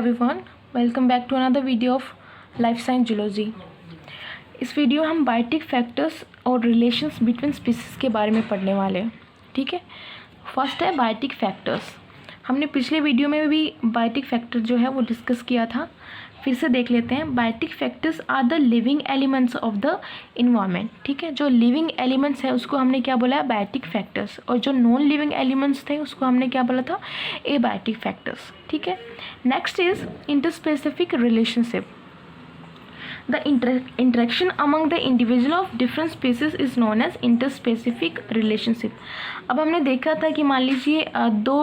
Everyone, welcome back to another video of life science zoology. इस video में हम biotic factors और relations between species के बारे में पढ़ने वाले हैं। ठीक है, फर्स्ट है बायोटिक फैक्टर्स। हमने पिछले वीडियो में भी बायोटिक फैक्टर जो है वो डिस्कस किया था, फिर से देख लेते हैं। Biotic factors are the living elements of the environment. ठीक है, जो लिविंग एलिमेंट्स है उसको हमने क्या बोला है, बायोटिक फैक्टर्स, और जो नॉन लिविंग एलिमेंट्स थे उसको हमने क्या बोला था, एबायोटिक फैक्टर्स। ठीक है, next is interspecific relationship. The interaction among the individual of different species is known as interspecific relationship। अब हमने देखा था कि मान लीजिए दो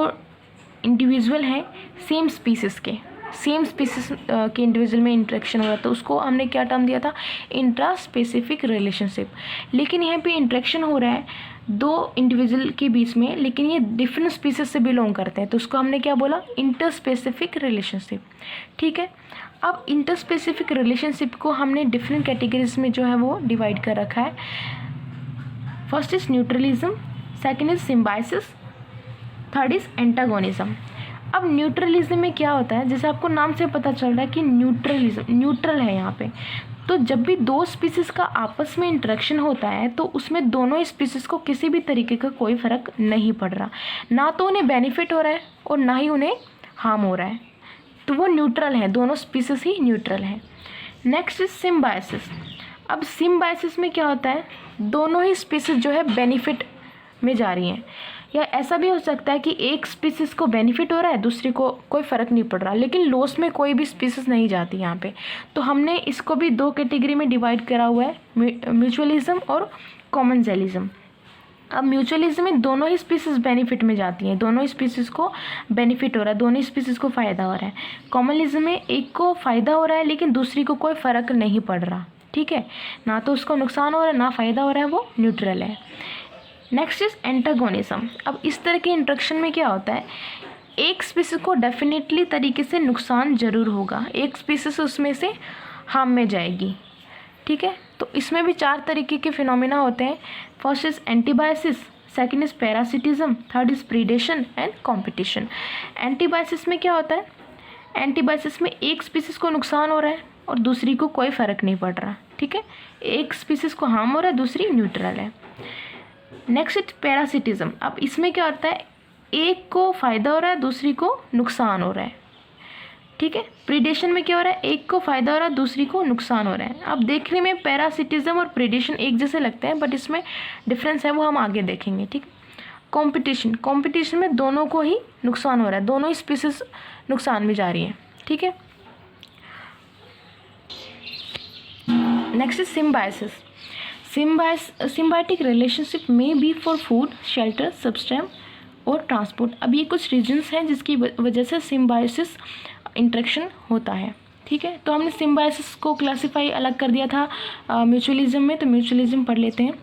इंडिविजुअल हैं सेम स्पीसीज के इंडिविजुअल में इंटरेक्शन हो रहा था, उसको हमने क्या टर्म दिया था, इंट्रास्पेसिफिक रिलेशनशिप। लेकिन यहाँ पे इंटरेक्शन हो रहा है दो इंडिविजुअल के बीच में, लेकिन ये डिफरेंट स्पीसीज से बिलोंग करते हैं, तो उसको हमने क्या बोला, इंटरस्पेसिफिक रिलेशनशिप। ठीक है, अब इंटरस्पेसिफिक रिलेशनशिप को हमने डिफरेंट कैटेगरीज में जो है वो डिवाइड कर रखा है। First is neutralism, second is symbiosis, third is antagonism. अब न्यूट्रलिज्म में क्या होता है, जैसे आपको नाम से पता चल रहा है कि न्यूट्रल है यहाँ पे, तो जब भी दो स्पीसीज का आपस में इंटरेक्शन होता है तो उसमें दोनों स्पीसीज को किसी भी तरीके का कोई फ़र्क नहीं पड़ रहा, ना तो उन्हें बेनिफिट हो रहा है और ना ही उन्हें हार्म हो रहा है, तो वो न्यूट्रल है, दोनों स्पीसीज ही न्यूट्रल हैं। Next is symbiosis. अब सिम्बायोसिस में क्या होता है, दोनों ही स्पीसीज जो है बेनिफिट में जा रही हैं, या ऐसा भी हो सकता है कि एक स्पीसीज को बेनिफिट हो रहा है, दूसरी को कोई फ़र्क नहीं पड़ रहा, लेकिन लॉस में कोई भी स्पीसीज नहीं जाती यहाँ पे। तो हमने इसको भी दो कैटेगरी में डिवाइड करा हुआ है, म्यूचुअलिज्म और कॉमन्सलिज्म। अब म्यूचुअलिज्म में दोनों ही स्पीसीज बेनिफिट में जाती हैं, दोनों ही स्पीसीज को बेनिफिट हो रहा है, दोनों ही स्पीसीज को फ़ायदा हो रहा है। कॉमन्सलिज्म में एक को फ़ायदा हो रहा है लेकिन दूसरी को कोई फ़र्क नहीं पड़ रहा। ठीक है, ना तो उसको नुकसान हो रहा है ना फ़ायदा हो रहा है, वो न्यूट्रल है। Next is antagonism. अब इस तरह के इंटरेक्शन में क्या होता है, एक स्पीसीज को डेफिनेटली तरीके से नुकसान ज़रूर होगा, एक स्पीसीज उसमें से हार्म में जाएगी। ठीक है, तो इसमें भी चार तरीके के फिनोमिना होते हैं। First is antibiosis, second is parasitism, third is predation and competition. Antibiosis में क्या होता है, एंटीबायोसिस में एक स्पीसीज को नुकसान हो रहा है और दूसरी को कोई फ़र्क नहीं पड़ रहा। ठीक है, एक स्पीसीज को हार्म हो रहा है, दूसरी न्यूट्रल है। Next is parasitism. अब इसमें क्या होता है, एक को फ़ायदा हो रहा है, दूसरी को नुकसान हो रहा है। ठीक है, प्रीडेशन में क्या हो रहा है, एक को फ़ायदा हो रहा है, दूसरी को नुकसान हो रहा है। अब देखने में पैरासिटिज्म और प्रीडेशन एक जैसे लगते हैं, बट इसमें डिफरेंस है, वो हम आगे देखेंगे। ठीक, कंपटीशन में दोनों को ही नुकसान हो रहा है, दोनों ही स्पीसीज नुकसान में जा रही हैं। ठीक है, next is symbiosis. Symbiotic relationship में be for food, shelter, substance और ट्रांसपोर्ट। अब ये कुछ रीजन्स हैं जिसकी वजह से सिम्बायोसिस इंटरेक्शन होता है। ठीक है, तो हमने सिम्बायोसिस को क्लासीफाई अलग कर दिया था म्यूचुअलिज्म में, तो म्यूचुअलिज्म पढ़ लेते हैं।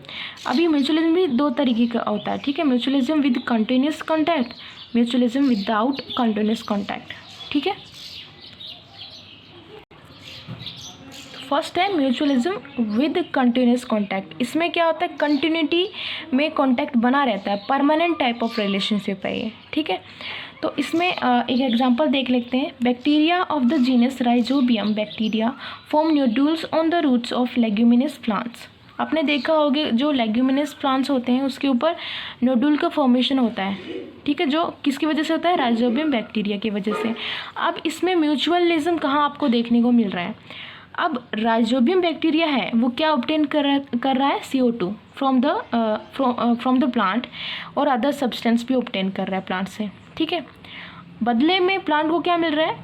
अभी म्यूचुअलिज्म भी दो तरीके का होता है। ठीक है, mutualism with continuous contact, mutualism without continuous contact. ठीक है, फर्स्ट है म्यूचुअलिज्म विद कंटिन्यूस कॉन्टैक्ट। इसमें क्या होता है, कंटिन्यूटी में कॉन्टैक्ट बना रहता है, परमानेंट टाइप ऑफ रिलेशनशिप है ये। ठीक है, तो इसमें एक एग्जांपल देख लेते हैं। Bacteria of the genus Rhizobium bacteria form nodules on the roots of leguminous plants. आपने देखा होगा जो लेग्यूमिनस प्लांट्स होते हैं उसके ऊपर नोडुल का फॉर्मेशन होता है। ठीक है, जो किसकी वजह से होता है, राइजोबियम बैक्टीरिया की वजह से। अब इसमें म्यूचुअलिज्म कहाँ आपको देखने को मिल रहा है, अब राइजोबियम बैक्टीरिया है वो क्या ऑब्टेन कर रहा है, CO2 फ्रॉम द प्लांट, और अदर सब्सटेंस भी ऑब्टेन कर रहा है प्लांट से। ठीक है, बदले में प्लांट को क्या मिल रहा है,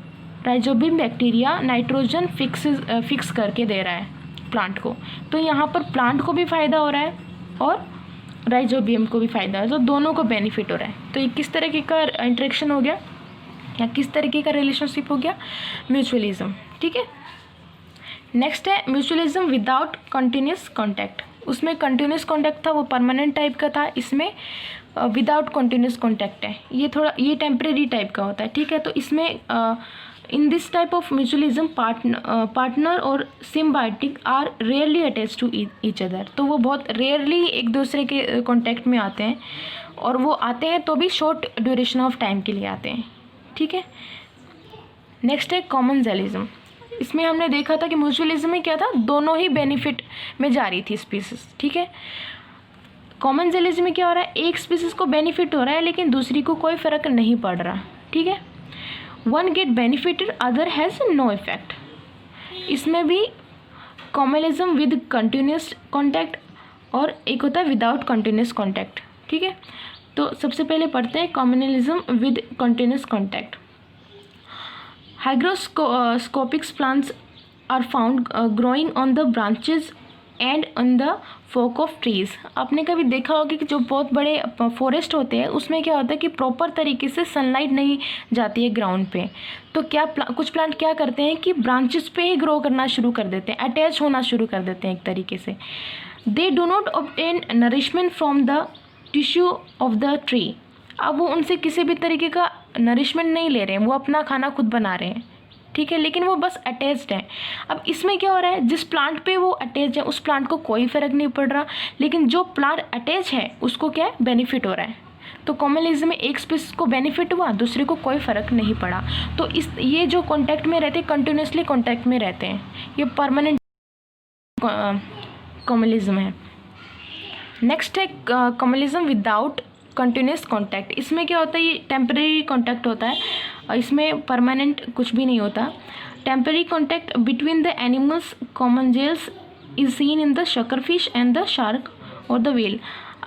राइजोबियम बैक्टीरिया नाइट्रोजन फिक्स करके दे रहा है प्लांट को, तो यहाँ पर प्लांट को भी फ़ायदा हो रहा है और राइजोबियम को भी फ़ायदा है, तो दोनों को बेनिफिट हो रहा है। तो ये किस तरीके का इंटरेक्शन हो गया या किस तरीके का रिलेशनशिप हो गया, म्यूचुअलिज्म। ठीक है, नेक्स्ट है म्यूचुअलिज्म विदाउट कंटिन्यूस कॉन्टैक्ट। उसमें कंटिन्यूस कॉन्टैक्ट था, वो परमानेंट टाइप का था, इसमें विदाउट कंटिन्यूस कॉन्टैक्ट है, ये टेम्परेरी टाइप का होता है। ठीक है, तो इसमें in this type of mutualism partner और symbiotic are rarely attach to each other. तो वो बहुत रेयरली एक दूसरे के कॉन्टैक्ट में आते हैं, और वो आते हैं तो भी शॉर्ट ड्यूरेशन ऑफ टाइम के लिए आते हैं। ठीक है, नेक्स्ट है कॉमनजेलिज्म। इसमें हमने देखा था कि म्यूचुअलिज्म में क्या था, दोनों ही बेनिफिट में जा रही थी स्पीसीज, ठीक है। कॉमनजेलिज्म में क्या हो रहा है, एक स्पीसीज को बेनिफिट हो रहा है लेकिन दूसरी को कोई फ़र्क नहीं पड़ रहा, ठीक है। One get benefited other has no effect. इसमें भी कॉमनलिज्म विद कंटिन्यूस कॉन्टैक्ट और एक होता है विदाउट कंटिन्यूस कॉन्टैक्ट, ठीक है। तो सबसे पहले पढ़ते हैं commensalism with continuous contact. Hygroscopic plants are found growing on the branches and on the fork of trees. आपने कभी देखा होगा कि जो बहुत बड़े फॉरेस्ट होते हैं उसमें क्या होता है कि प्रॉपर तरीके से सनलाइट नहीं जाती है ग्राउंड पे, तो क्या कुछ प्लांट क्या करते हैं कि ब्रांचेस पे ही ग्रो करना शुरू कर देते हैं, अटैच होना शुरू कर देते हैं एक तरीके से। They do not obtain nourishment from the tissue of the tree. अब वो उनसे किसी भी तरीके का नरिशमेंट नहीं ले रहे हैं, वो अपना खाना खुद बना रहे हैं, ठीक है, लेकिन वो बस अटैच्ड है। अब इसमें क्या हो रहा है, जिस प्लांट पे वो अटैच है उस प्लांट को कोई फ़र्क नहीं पड़ रहा, लेकिन जो प्लांट अटैच है उसको क्या है, बेनिफिट हो रहा है। तो कॉमनलिज्म में एक स्पीसीज को बेनिफिट हुआ, दूसरे को कोई फ़र्क नहीं पड़ा। तो ये जो कॉन्टैक्ट में रहते हैं, कंटिन्यूसली कॉन्टैक्ट में रहते हैं, ये परमानेंट कॉमनलिज्म है। नेक्स्ट है कॉमनलिज्म विदाउट कंटिन्यूस कॉन्टैक्ट। इसमें क्या होता है, ये टेम्परेरी कॉन्टैक्ट होता है और इसमें परमानेंट कुछ भी नहीं होता। Temporary contact between the animals commensals is seen in the suckerfish and the shark और द व्हेल।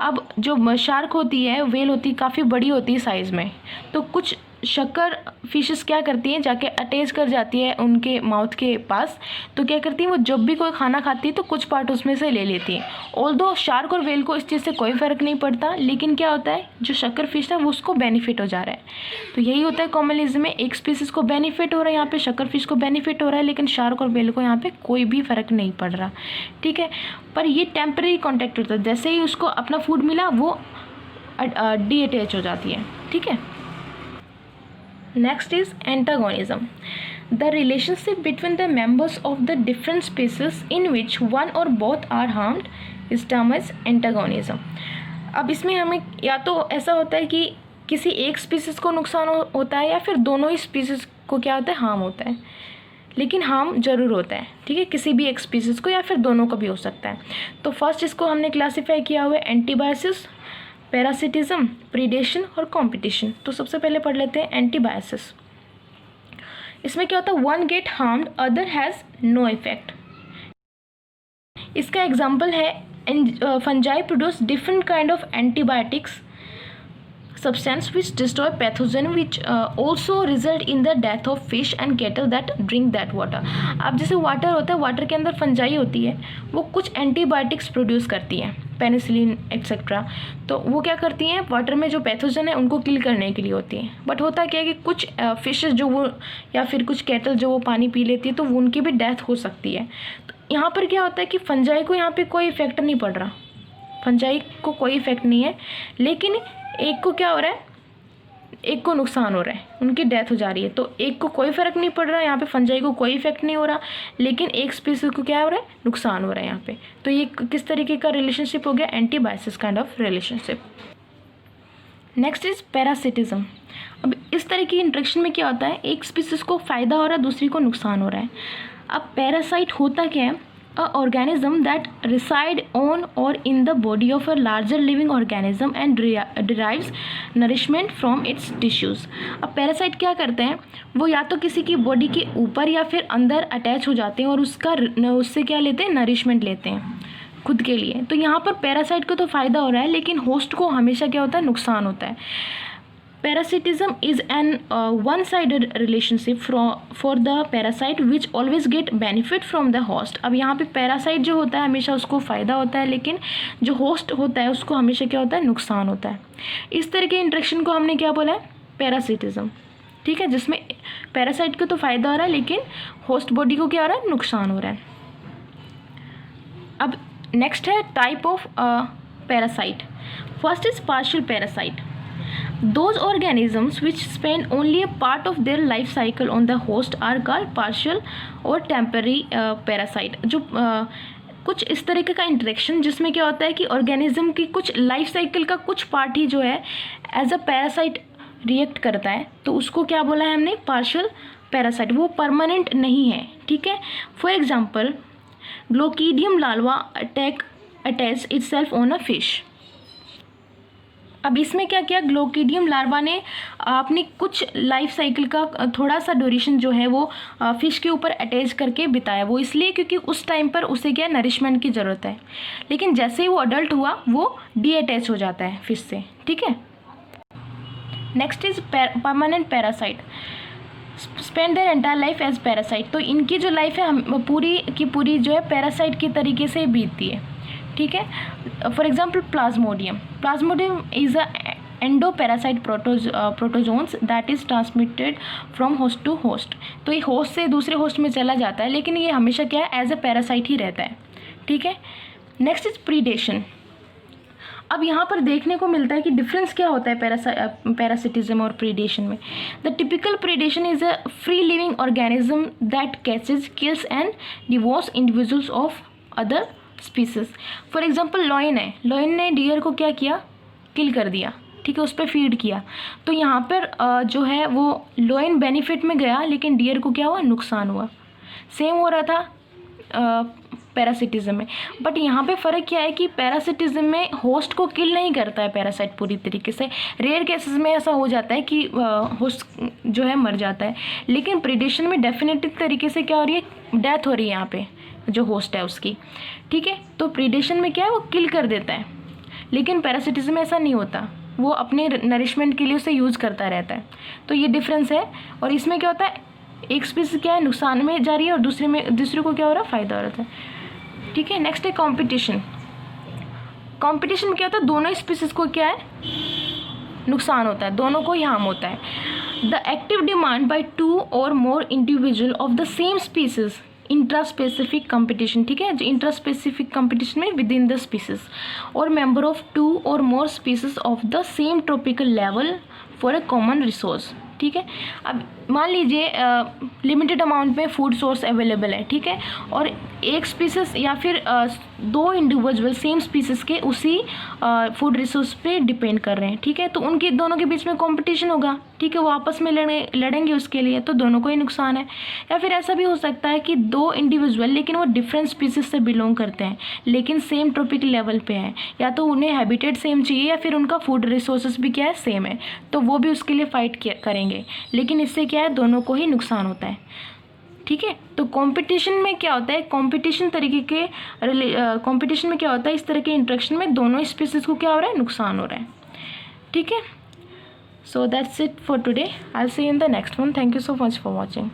अब जो शार्क होती है, व्हेल होती है, काफ़ी बड़ी होती है साइज़ में, तो कुछ शक्कर फिशेस क्या करती हैं, जाके अटैच कर जाती है उनके माउथ के पास। तो क्या करती हैं, वो जब भी कोई खाना खाती है तो कुछ पार्ट उसमें से ले लेती हैं। ऑल्दो शार्क और व्हेल को इस चीज़ से कोई फ़र्क नहीं पड़ता, लेकिन क्या होता है, जो शक्कर फिश है वो उसको बेनिफिट हो जा रहा है। तो यही होता है कॉमनलिज्म में, एक स्पीसीज़ को बेनिफिट हो रहा है, यहाँ पे शक्कर फिश को बेनिफिट हो रहा है, लेकिन शार्क और व्हेल को यहाँ पे कोई भी फ़र्क नहीं पड़ रहा, ठीक है। पर ये टेम्परेरी कॉन्टैक्ट होता है, जैसे ही उसको अपना फूड मिला वो डी अटैच हो जाती है, ठीक है। Next is antagonism. The relationship between the members of the different species in which one or both are harmed is termed as antagonism. अब इसमें हमें या तो ऐसा होता है कि किसी एक स्पीसीज़ को नुकसान होता है या फिर दोनों ही स्पीसीज़ को क्या होता है, हार्म होता है, लेकिन हार्म जरूर होता है, ठीक है, किसी भी एक स्पीसीज़ को या फिर दोनों को भी हो सकता है। तो फर्स्ट इसको हमने क्लासीफाई किया हुआ है एंटीबायोसिस, पैरासिटिज्म, प्रीडेशन और कंपटीशन। तो सबसे पहले पढ़ लेते हैं एंटीबायोसिस। इसमें क्या होता है, one get harmed other has no effect. इसका एग्जांपल है fungi produce different kind of antibiotics substance which destroy pathogen which also result in the death of fish and cattle that drink that water। अब जैसे water होता है, water के अंदर fungi होती है, वो कुछ एंटीबायोटिक्स प्रोड्यूस करती हैं, पेनिसिलिन एक्सेट्रा। तो वो क्या करती हैं, वाटर में जो पैथोजन है उनको किल करने के लिए होती हैं। बट होता क्या है कि कुछ फिशेस जो वो या फिर कुछ कैटल जो वो पानी पी लेती है तो वो उनकी भी डेथ हो सकती है। तो यहाँ पर क्या होता है कि फंजाई को यहाँ पर कोई इफेक्ट नहीं पड़ रहा, फंजाई को कोई इफेक्ट नहीं है, लेकिन एक को क्या हो रहा है, एक को नुकसान हो रहा है, उनकी डेथ हो जा रही है। तो एक को कोई फ़र्क नहीं पड़ रहा है, यहाँ पे फंजाई को कोई इफेक्ट नहीं हो रहा, लेकिन एक स्पीसीज को क्या हो रहा है, नुकसान हो रहा है यहाँ पे। तो ये किस तरीके का रिलेशनशिप हो गया, antibiosis kind of relationship. Next is parasitism. अब इस तरह की इंट्रैक्शन में क्या होता है, एक स्पीसीज को फ़ायदा हो रहा है, दूसरी को नुकसान हो रहा है। अब पैरासाइट होता क्या है, a organism that reside on or in the body of a larger living organism and derives nourishment from its tissues। अब पैरासाइट क्या करते हैं, वो या तो किसी की बॉडी के ऊपर या फिर अंदर अटैच हो जाते हैं और उससे क्या लेते हैं, नरिशमेंट लेते हैं खुद के लिए। तो यहाँ पर पैरासाइट को तो फ़ायदा हो रहा है, लेकिन होस्ट को हमेशा क्या होता है, नुकसान होता है। Parasitism is an one-sided relationship for the parasite which always get benefit from the host। अब यहाँ पे पैरासाइट जो होता है हमेशा उसको फ़ायदा होता है, लेकिन जो होस्ट होता है उसको हमेशा क्या होता है, नुकसान होता है। इस तरह के इंट्रैक्शन को हमने क्या बोला है, पैरासिटिज्म, ठीक है, जिसमें पैरासाइट को तो फ़ायदा हो रहा है लेकिन होस्ट बॉडी को क्या हो रहा है, नुकसान हो रहा है। अब नेक्स्ट है type of parasite. First is partial parasite. Those organisms which spend only a part of their life cycle on the host are called partial और temporary parasite। जो कुछ इस तरीके का इंटरेक्शन जिसमें क्या होता है कि ऑर्गेनिज्म की कुछ लाइफ साइकिल का कुछ पार्ट ही जो है एज अ पैरासाइट रिएक्ट करता है, तो उसको क्या बोला है हमने, पार्शियल पैरासाइट, वो परमानेंट नहीं है, ठीक है। For example glochidium larva attach itself on a fish. अब इसमें क्या किया, ग्लोकीडियम लार्वा ने अपनी कुछ लाइफ साइकिल का थोड़ा सा ड्यूरेशन जो है वो फिश के ऊपर अटैच करके बिताया। वो इसलिए क्योंकि उस टाइम पर उसे क्या नरिशमेंट की ज़रूरत है, लेकिन जैसे ही वो अडल्ट हुआ वो डी अटैच हो जाता है फिश से, ठीक है। Next is permanent parasite, spend their entire life as parasite. तो इनकी जो लाइफ है हम पूरी की पूरी जो है पैरासाइट की तरीके से बीतती है, ठीक है। For example Plasmodium is a endoparasite protozoans that is transmitted from host to host. तो ये होस्ट से दूसरे होस्ट में चला जाता है, लेकिन ये हमेशा क्या है, एज अ पैरासाइट ही रहता है, ठीक है। Next is predation. अब यहाँ पर देखने को मिलता है कि डिफरेंस क्या होता है पैरासिटिज्म और प्रीडेशन में। The typical predation is a free living organism that catches, kills and divorce individuals of other species. For example lion है, लॉयन ने डियर को क्या किया, किल कर दिया, ठीक है, उस पर फीड किया। तो यहाँ पर जो है वो लॉयन बेनिफिट में गया, लेकिन डियर को क्या हुआ, नुकसान हुआ। सेम हो रहा था पैरासिटिज्म में, बट यहाँ पे फ़र्क क्या है कि पैरासिटिज्म में होस्ट को किल नहीं करता है पैरासाइट पूरी तरीके से। रेयर केसेस में ऐसा हो जाता है कि होस्ट जो है मर जाता है, लेकिन प्रीडेशन में डेफिनेटिव तरीके से क्या हो रही है, डेथ हो रही है यहाँ पे जो होस्ट है उसकी, ठीक है। तो प्रीडेशन में क्या है, वो किल कर देता है, लेकिन पैरासिटिज्म में ऐसा नहीं होता, वो अपने नरिशमेंट के लिए उसे यूज़ करता रहता है। तो ये डिफरेंस है। और इसमें क्या होता है, एक स्पीसीज क्या है नुकसान में जा रही है और दूसरे को क्या हो रहा है, फ़ायदा हो रहा है, ठीक है। नेक्स्ट है कंपटीशन। कंपटीशन में क्या होता है, दोनों स्पीसीज को क्या है, नुकसान होता है, दोनों को ही हार्म होता है। The active demand by two और more individual of the same species, intraspecific competition, ठीक है। जो इंट्रास्पेसिफिक कंपटीशन में विद इन द स्पीसीज, और मेंबर ऑफ टू और more species of the same tropical level for a common resource, ठीक है। अब मान लीजिए लिमिटेड अमाउंट में फूड सोर्स अवेलेबल है, ठीक है, और एक स्पीसीज या फिर दो इंडिविजुअल सेम स्पीसीज के उसी फूड रिसोर्स पे डिपेंड कर रहे हैं, ठीक है। तो उनके दोनों के बीच में कंपटीशन होगा, ठीक है, वो आपस में लड़ेंगे उसके लिए, तो दोनों को ही नुकसान है। या फिर ऐसा भी हो सकता है कि दो इंडिविजुअल लेकिन वो डिफरेंट स्पीसीज से बिलोंग करते हैं, लेकिन सेम ट्रॉपिकल लेवल पे हैं, या तो उन्हें हैबिटेट सेम चाहिए या फिर उनका फूड रिसोर्सेज भी क्या है, सेम है, तो वो भी उसके लिए फाइट करेंगे, लेकिन इससे क्या है, दोनों को ही नुकसान होता है, ठीक है। तो कंपटीशन में क्या होता है, कंपटीशन में क्या होता है, इस तरह के इंटरेक्शन में दोनों स्पीसीज को क्या हो रहा है, नुकसान हो रहा है, ठीक है। So that's it for today, I will see you in the next one. Thank you so much for watching.